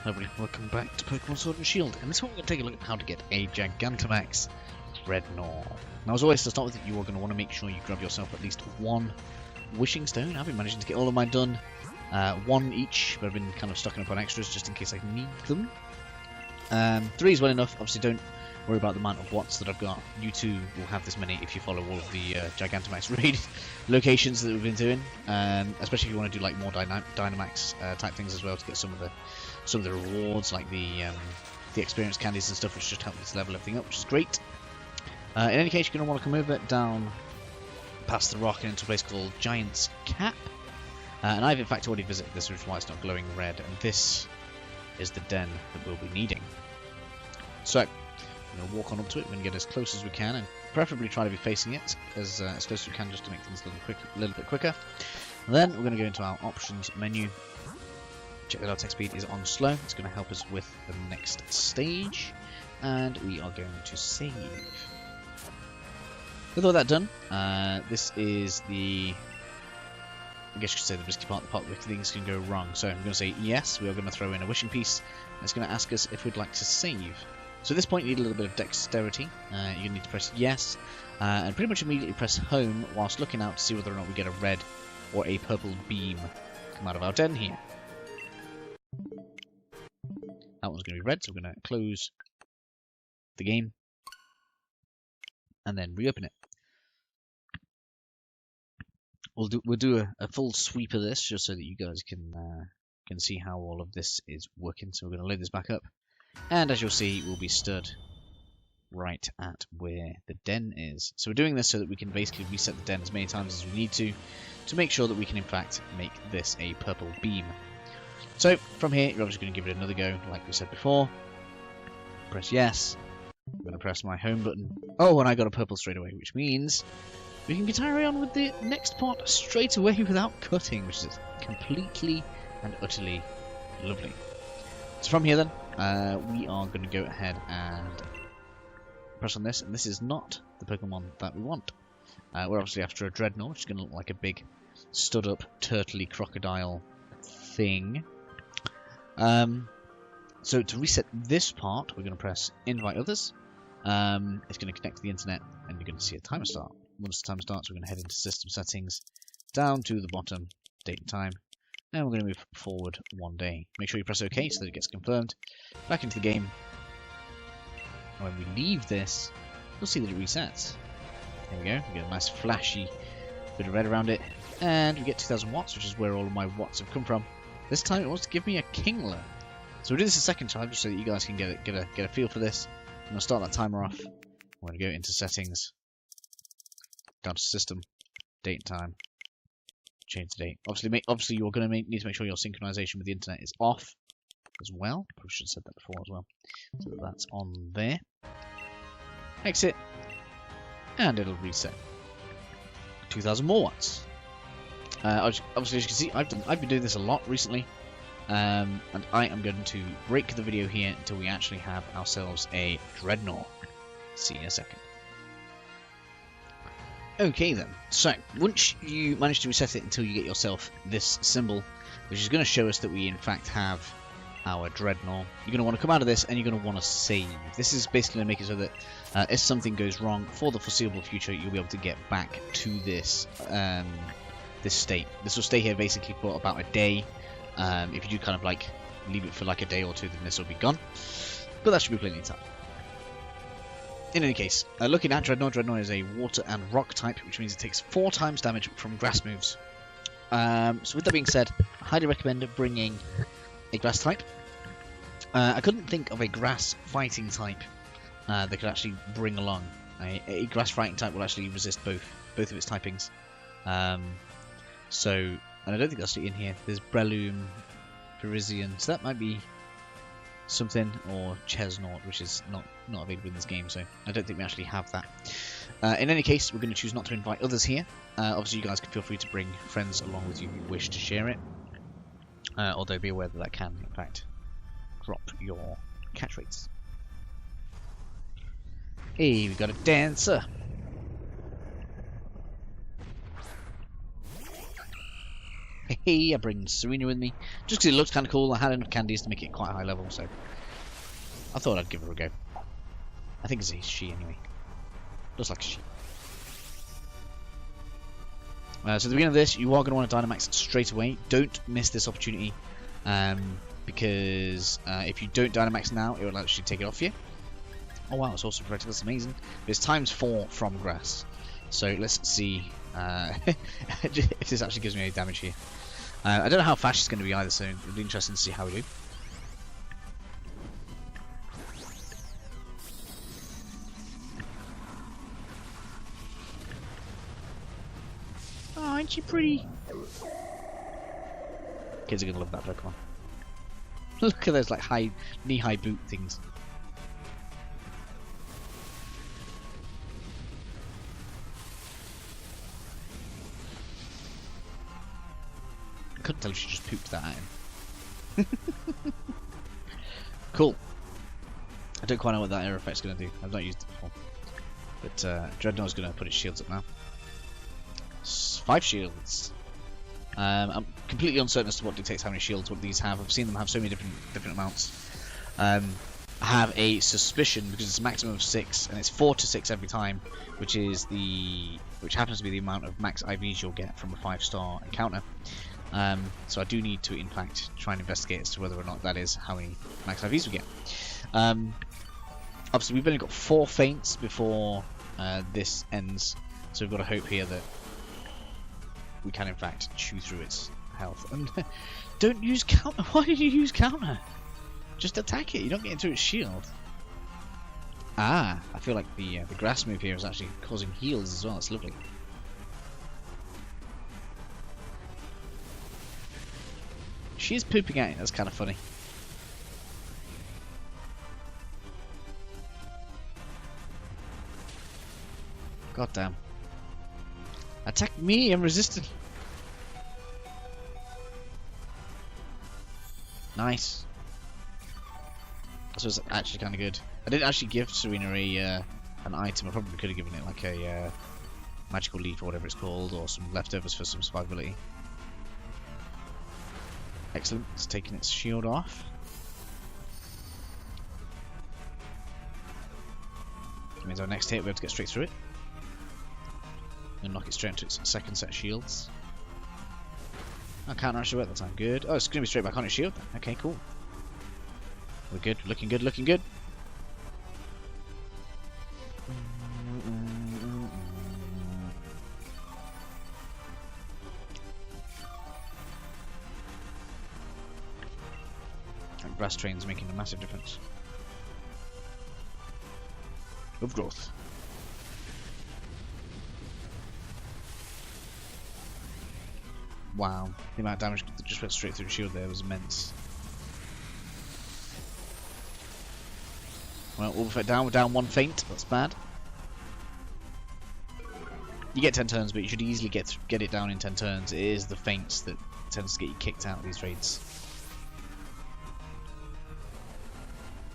Lovely, welcome back to Pokemon Sword and Shield, and this one we're going to take a look at how to get a Gigantamax Drednaw. Now as always, to start with, you are going to want to make sure you grab yourself at least one wishing stone. I've been managing to get all of mine done, one each, but I've been kind of stocking up on extras just in case I need them. 3 is well enough. Obviously don't worry about the amount of watts that I've got. You too will have this many if you follow all of the Gigantamax raid locations that we've been doing, especially if you want to do like more Dynamax type things as well to get some of the rewards, like the experience candies and stuff, which just help us level everything up, which is great. In any case, you're going to want to come over down past the rock and into a place called Giant's Cap, and I've in fact already visited this, which is why it's not glowing red, and this is the den that we'll be needing. So we're going to walk on up to it. We're going to get as close as we can, and preferably try to be facing it as close as we can, just to make things a little bit quicker. And then we're going to go into our options menu. Check that our attack speed is on slow. It's going to help us with the next stage, and we are going to save. With all that done, this is the, I guess you could say, the risky part, the part where things can go wrong. So I'm going to say yes. We are going to throw in a wishing piece. And it's going to ask us if we'd like to save. So at this point, you need a little bit of dexterity. You're going to need to press yes, and pretty much immediately press home whilst looking out to see whether or not we get a red or a purple beam come out of our den here. That one's going to be red, so we're going to close the game and then reopen it. We'll do a full sweep of this just so that you guys can see how all of this is working. So we're going to load this back up, and as you'll see, we'll be stood right at where the den is. So we're doing this so that we can basically reset the den as many times as we need to make sure that we can in fact make this a purple beam. So from here, you're obviously going to give it another go, like we said before. Press yes. I'm going to press my home button. Oh, and I got a purple straight away, which means we can carry on with the next part straight away without cutting, which is completely and utterly lovely. So from here then, we are going to go ahead and press on this, and this is not the Pokemon that we want. We're obviously after a Drednaw, which is going to look like a big stood up turtley crocodile thing. So to reset this part, we're going to press invite others. It's going to connect to the internet, and you're going to see a timer start. Once the timer starts, we're going to head into system settings, down to the bottom, date and time, and we're going to move forward 1 day. Make sure you press OK so that it gets confirmed. Back into the game. And when we leave this, you'll see that it resets. There we go. We get a nice flashy bit of red around it, and we get 2000 watts, which is where all of my watts have come from. This time it wants to give me a Kingler. So we'll do this a second time just so that you guys can get a feel for this. I'm going to start that timer off. I'm going to go into settings, down to system, date and time, change the date. Obviously you're going to need to make sure your synchronization with the internet is off as well. Probably should have said that before as well. So that's on there. Exit, and it'll reset. 2000 more watts. Obviously, as you can see, I've been doing this a lot recently, and I am going to break the video here until we actually have ourselves a Drednaw. See you in a second. Okay then, so once you manage to reset it until you get yourself this symbol, which is going to show us that we in fact have our Drednaw, you're going to want to come out of this and you're going to want to save. This is basically going to make it so that if something goes wrong for the foreseeable future, you'll be able to get back to this this state. This will stay here basically for about a day. If you do kind of like leave it for like a day or two, then this will be gone. But that should be plenty of time. In any case, looking at Drednaw, Drednaw is a water and rock type, which means it takes 4 times damage from grass moves. So with that being said, I highly recommend bringing a grass type. I couldn't think of a grass fighting type that could actually bring along. A grass fighting type will actually resist both of its typings. So, and I don't think that's in here. There's Breloom, Parisian, so that might be something, or Chesnaught, which is not available in this game, so I don't think we actually have that. In any case, we're going to choose not to invite others here. Obviously, you guys can feel free to bring friends along with you who wish to share it, although be aware that that can, in fact, drop your catch rates. Hey, we got a dancer! I bring Serena with me, just because it looks kind of cool. I had enough candies to make it quite a high level, so I thought I'd give her a go. I think it's a she anyway. Looks like a she. So at the beginning of this, you are going to want to Dynamax straight away. Don't miss this opportunity, because if you don't Dynamax now, it will actually take it off you. Oh wow, it's also protected. That's amazing. It's ×4 from grass. So let's see if this actually gives me any damage here. I don't know how fast she's going to be either, so it'll be interesting to see how we do. Oh, ain't she pretty? Kids are going to love that Pokemon. Look at those like knee-high boot things. I couldn't tell if she just pooped that at him. Cool. I don't quite know what that air effect's going to do. I've not used it before. But Drednaw's going to put its shields up now. 5 shields. I'm completely uncertain as to what dictates how many shields what these have. I've seen them have so many different amounts. I have a suspicion because it's a maximum of 6, and it's 4 to 6 every time, which happens to be the amount of max IVs you'll get from a 5-star encounter. So I do need to, in fact, try and investigate as to whether or not that is how many max IVs we get. Obviously, we've only got 4 feints before this ends, so we've got to hope here that we can, in fact, chew through its health. And don't use counter. Why did you use counter? Just attack it. You don't get into its shield. Ah, I feel like the grass move here is actually causing heals as well. It's lovely. She is pooping at it. That's kind of funny. God damn. Attack me, I'm resistant. Nice. This was actually kind of good. I didn't actually give Serena an item. I probably could have given it like a magical leaf or whatever it's called, or some leftovers for some survivability. Excellent. It's taking its shield off. That means our next hit we'll be able to get straight through it. And knock it straight into its second set of shields. I can't actually work that time. Good. Oh, it's going to be straight back on its shield then. Okay, cool. We're good. Looking good. Looking good. That grass train's making a massive difference. Of growth. Wow, the amount of damage that just went straight through the shield there was immense. Well, we're down 1 feint. That's bad. You get 10 turns, but you should easily get it down in 10 turns. It is the feints that tends to get you kicked out of these raids.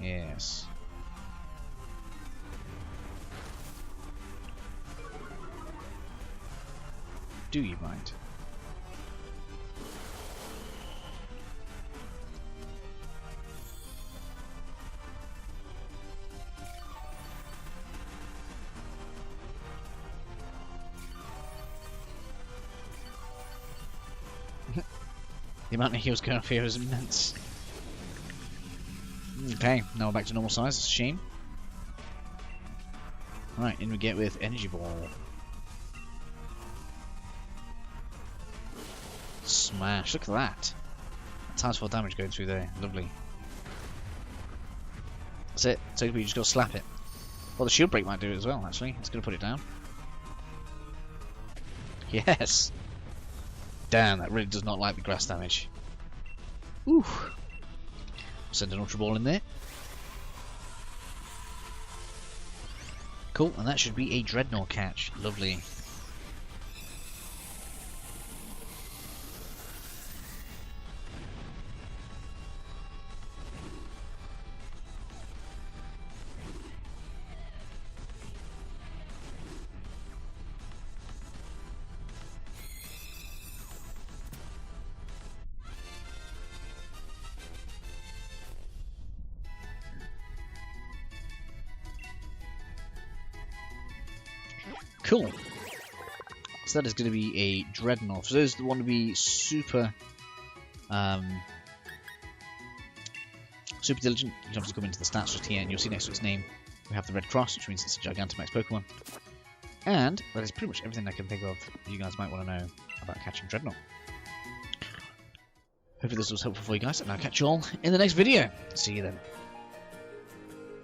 Yes. Do you mind? The amount of heals going off here is immense. Okay, now we're back to normal size. It's a shame. Alright, in we get with Energy Ball. Smash, look at that. Times 4 damage going through there. Lovely. That's it. So you just gotta slap it. Well, the shield break might do it as well, actually. It's gonna put it down. Yes! Damn, that really does not like the grass damage. Ooh. Send an Ultra Ball in there. Cool, and that should be a Drednaw catch. Lovely. Cool. So that is going to be a Drednaw. For those that want to be super super diligent, you can obviously come into the stats just here, and you'll see next to its name we have the red cross, which means it's a Gigantamax Pokemon. And that is pretty much everything I can think of that you guys might want to know about catching Drednaw. Hopefully this was helpful for you guys, and I'll catch you all in the next video. See you then.